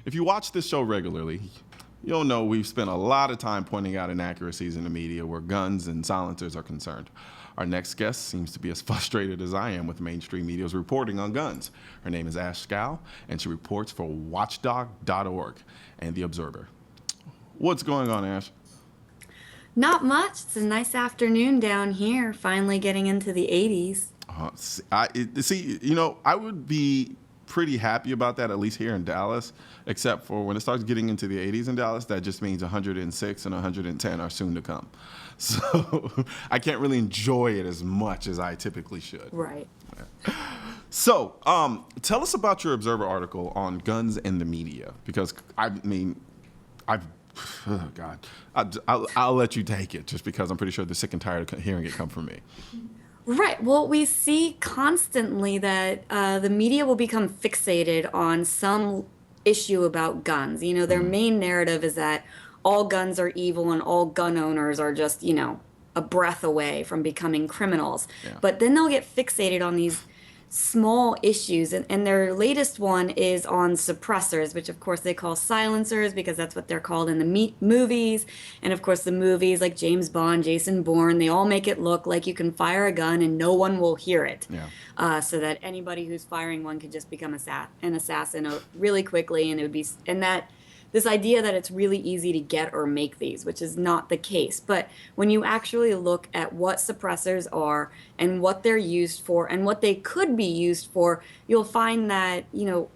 If you watch this show regularly, you'll know we've spent a lot of time pointing out inaccuracies in the media where guns and silencers are concerned. Our next guest seems to be as frustrated as I am with mainstream media's reporting on guns. Her name is Ash Scow, and she reports for Watchdog.org and The Observer. What's going on, Ash? Not much. It's a nice afternoon down here, finally getting into the 80s. I would be pretty happy about that, at least here in Dallas, except for when it starts getting into the 80s in Dallas, that just means 106 and 110 are soon to come. So I can't really enjoy it as much as I typically should. Right. So tell us about your Observer article on guns and the media, because oh God, I'll let you take it just because I'm pretty sure they're sick and tired of hearing it come from me. Right. Well, we see constantly that the media will become fixated on some issue about guns. You know, their main narrative is that all guns are evil and all gun owners are just, a breath away from becoming criminals. Yeah. But then they'll get fixated on these small issues. And their latest one is on suppressors, which of course they call silencers because that's what they're called in the movies. And of course the movies like James Bond, Jason Bourne, they all make it look like you can fire a gun and no one will hear it. Yeah. So that anybody who's firing one could just become an assassin really quickly. And it would be, and that this idea that it's really easy to get or make these, which is not the case. But when you actually look at what suppressors are and what they're used for and what they could be used for, you'll find that,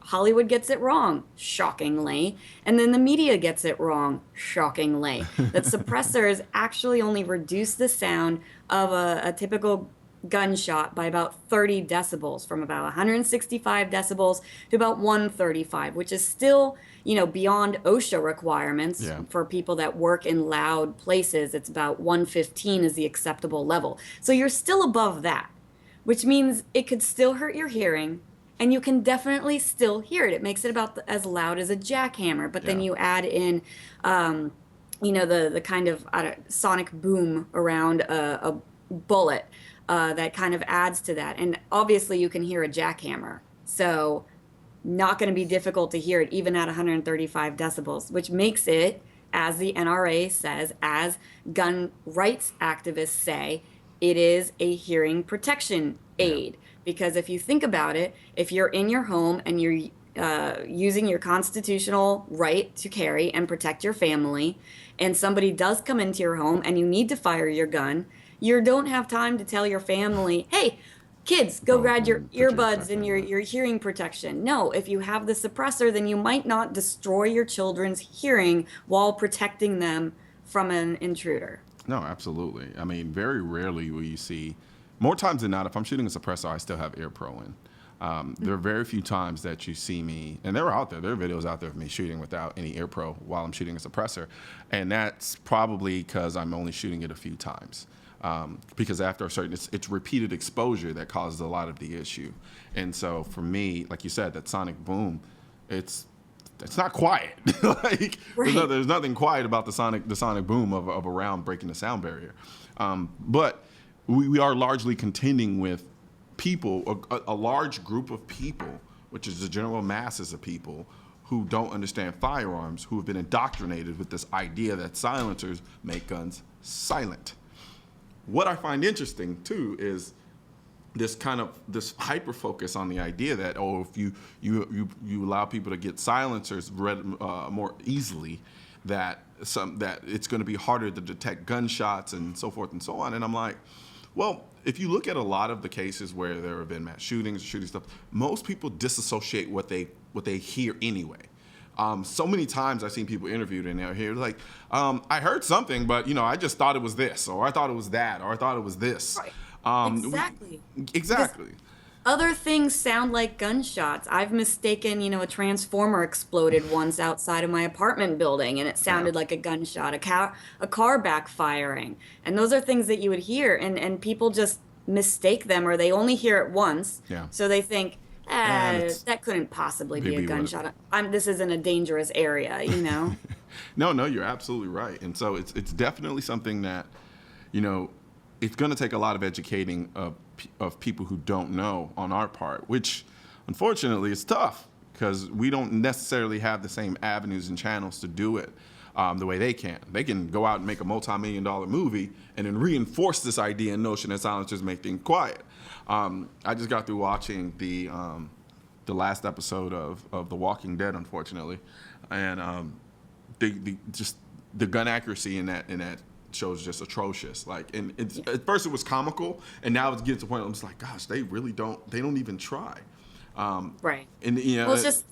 Hollywood gets it wrong, shockingly, and then the media gets it wrong, shockingly. That suppressors actually only reduce the sound of a typical gunshot by about 30 decibels, from about 165 decibels to about 135, which is still, beyond OSHA requirements. Yeah. For people that work in loud places. It's about 115 is the acceptable level. So you're still above that, which means it could still hurt your hearing, and you can definitely still hear it. It makes it about as loud as a jackhammer, but then Yeah. you add in, the kind of sonic boom around a bullet. That kind of adds to that. And obviously you can hear a jackhammer. So not going to be difficult to hear it even at 135 decibels, which makes it, as the NRA says, as gun rights activists say, it is a hearing protection aid. Yeah. Because if you think about it, if you're in your home and you're using your constitutional right to carry and protect your family, and somebody does come into your home and you need to fire your gun, you don't have time to tell your family, hey, kids, go grab your earbuds and your hearing protection. No, if you have the suppressor, then you might not destroy your children's hearing while protecting them from an intruder. No, absolutely. I mean, very rarely will you see, more times than not, if I'm shooting a suppressor, I still have Ear Pro in. There are very few times that you see me, and they're out there. There are videos out there of me shooting without any Ear Pro while I'm shooting a suppressor, and that's probably because I'm only shooting it a few times. Because after a certain, it's repeated exposure that causes a lot of the issue. And so for me, like you said, that sonic boom, it's not quiet. Like Right. there's nothing quiet about the sonic boom of a round breaking the sound barrier. But we are largely contending with people, a large group of people, which is the general masses of people who don't understand firearms, who have been indoctrinated with this idea that silencers make guns silent. What I find interesting too is this hyper focus on the idea that if you allow people to get silencers more easily, that it's going to be harder to detect gunshots and so forth and so on. And I'm like, well, if you look at a lot of the cases where there have been mass shootings, shooting stuff, most people disassociate what they hear anyway. So many times I've seen people interviewed and they're here like, I heard something, but I just thought it was this, or I thought it was that, or I thought it was this. Right. Exactly. Exactly. Other things sound like gunshots. I've mistaken, a transformer exploded once outside of my apartment building, and it sounded like a gunshot, a car backfiring. And those are things that you would hear, and people just mistake them, or they only hear it once. Yeah. So they think, that couldn't possibly be a gunshot. This isn't a dangerous area, No, you're absolutely right. And so it's definitely something that, it's going to take a lot of educating of people who don't know on our part, which unfortunately is tough because we don't necessarily have the same avenues and channels to do it the way they can. They can go out and make a multi-million-dollar movie and then reinforce this idea and notion that silencers make things quiet. I just got through watching the last episode of The Walking Dead, unfortunately, and the gun accuracy in that show is just atrocious. Like, and at first it was comical, and now it's getting to the point where I'm just like, gosh, they don't even try. Right. And Well, it's just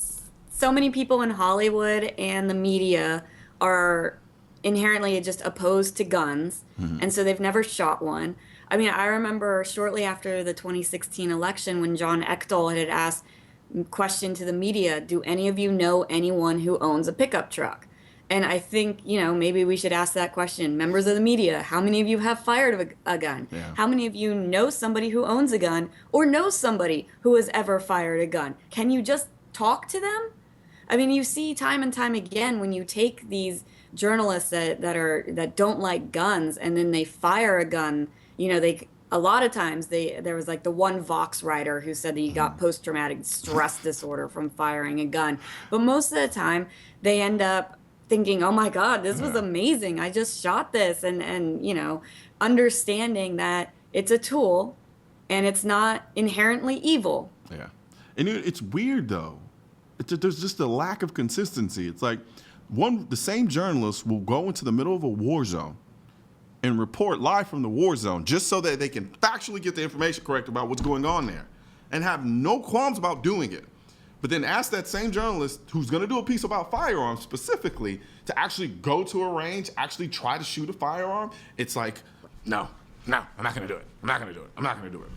so many people in Hollywood and the media are inherently just opposed to guns, and so they've never shot one. I mean, I remember shortly after the 2016 election when John Ekdahl had asked question to the media, do any of you know anyone who owns a pickup truck? And I think, maybe we should ask that question. Members of the media, how many of you have fired a gun? Yeah. How many of you know somebody who owns a gun or knows somebody who has ever fired a gun? Can you just talk to them? I mean, you see time and time again when you take these journalists that don't like guns and then they fire a gun, a lot of times there was like the one Vox writer who said that he got post-traumatic stress disorder from firing a gun. But most of the time they end up thinking, oh my God, this was amazing. I just shot this. And understanding that it's a tool and it's not inherently evil. Yeah. And it's weird, though. There's just a lack of consistency. It's like the same journalist will go into the middle of a war zone and report live from the war zone just so that they can factually get the information correct about what's going on there and have no qualms about doing it. But then ask that same journalist who's going to do a piece about firearms specifically to actually go to a range, actually try to shoot a firearm. It's like, no, I'm not going to do it. I'm not going to do it.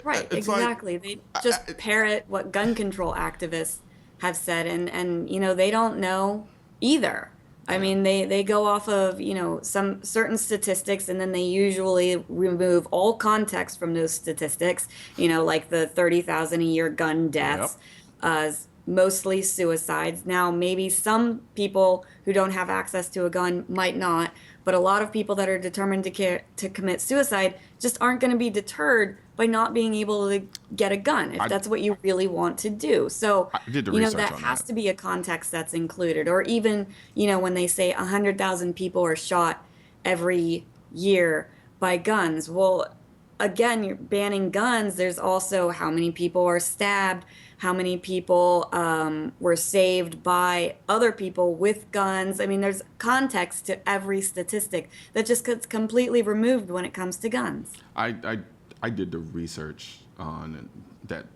Right, It's exactly. like, they just parrot what gun control activists have said, and they don't know either. I mean, they go off of, some certain statistics, and then they usually remove all context from those statistics, like the 30,000 a year gun deaths. Yep. Mostly suicides. Now, maybe some people who don't have access to a gun might not, but a lot of people that are determined to commit suicide just aren't going to be deterred by not being able to get a gun if that's what you really want to do. So, I did the research that on has that. to be a context that's included. Or even, when they say 100,000 people are shot every year by guns. Well, again, you're banning guns. There's also how many people are stabbed, how many people were saved by other people with guns. I mean, there's context to every statistic that just gets completely removed when it comes to guns. I did the research on that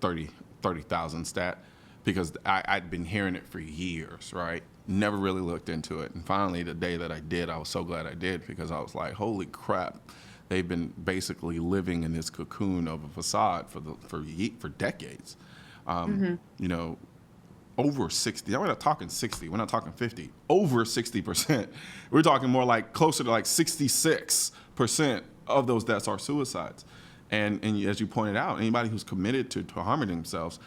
30,000 stat because I'd been hearing it for years, right? Never really looked into it. And finally, the day that I did, I was so glad I did because I was like, holy crap. They've been basically living in this cocoon of a facade for decades. Over 60. We're not talking 60. We're not talking 50. Over 60%. We're talking more like closer to like 66% of those deaths are suicides. And as you pointed out, anybody who's committed to harming themselves,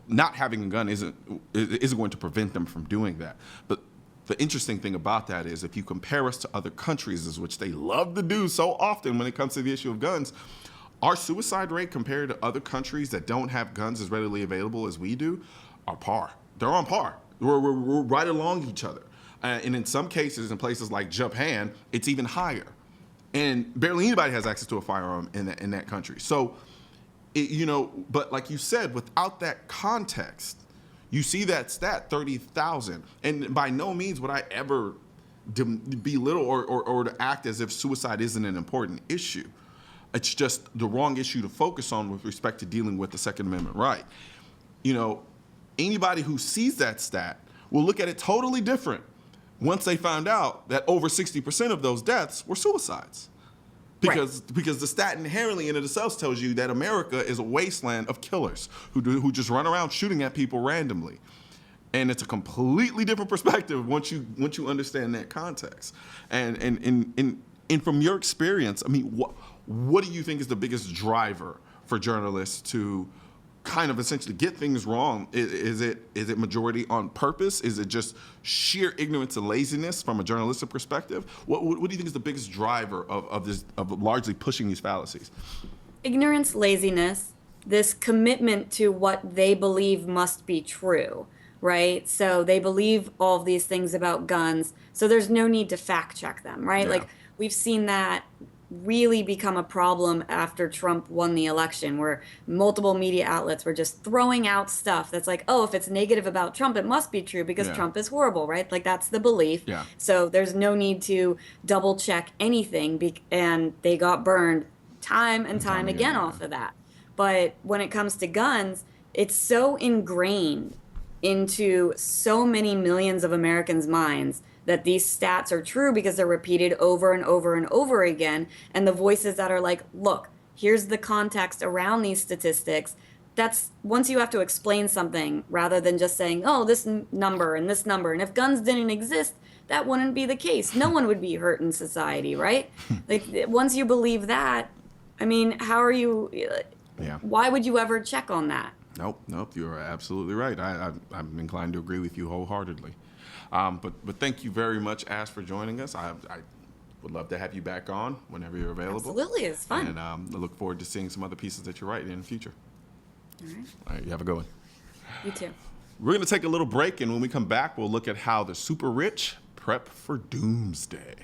not having a gun isn't going to prevent them from doing that. But the interesting thing about that is if you compare us to other countries, which they love to do so often when it comes to the issue of guns, our suicide rate compared to other countries that don't have guns as readily available as we do are par. They're on par. We're right along each other. And in some cases, in places like Japan, it's even higher. And barely anybody has access to a firearm in that country. So, but like you said, without that context, you see that stat, 30,000. And by no means would I ever belittle or to act as if suicide isn't an important issue. It's just the wrong issue to focus on with respect to dealing with the Second Amendment right. Anybody who sees that stat will look at it totally different once they found out that over 60% of those deaths were suicides. Because the stat inherently in it itself tells you that America is a wasteland of killers who just run around shooting at people randomly. And it's a completely different perspective once you understand that context. And from your experience, I mean, what do you think is the biggest driver for journalists to kind of essentially get things wrong? Is it majority on purpose? Is it just sheer ignorance and laziness from a journalistic perspective? What do you think is the biggest driver of largely pushing these fallacies? Ignorance, laziness, this commitment to what they believe must be true, right? So they believe all of these things about guns, so there's no need to fact check them, right? Yeah. Like we've seen that really become a problem after Trump won the election, where multiple media outlets were just throwing out stuff that's like, oh, if it's negative about Trump, it must be true because Yeah. Trump is horrible, right? Like that's the belief. Yeah. So there's no need to double check anything, and they got burned time and time again yeah. off of that. But when it comes to guns, it's so ingrained into so many millions of Americans' minds that these stats are true because they're repeated over and over and over again. And the voices that are like, look, here's the context around these statistics. That's once you have to explain something rather than just saying, oh, this number and this number. And if guns didn't exist, that wouldn't be the case. No one would be hurt in society, right? Like once you believe that, I mean, how are you? Yeah. Why would you ever check on that? Nope. You are absolutely right. I'm inclined to agree with you wholeheartedly. But thank you very much, Ash, for joining us. I would love to have you back on whenever you're available. Absolutely, it's fun. And I look forward to seeing some other pieces that you write in the future. All right. All right, you have a good one. You too. We're going to take a little break, and when we come back, we'll look at how the super rich prep for doomsday.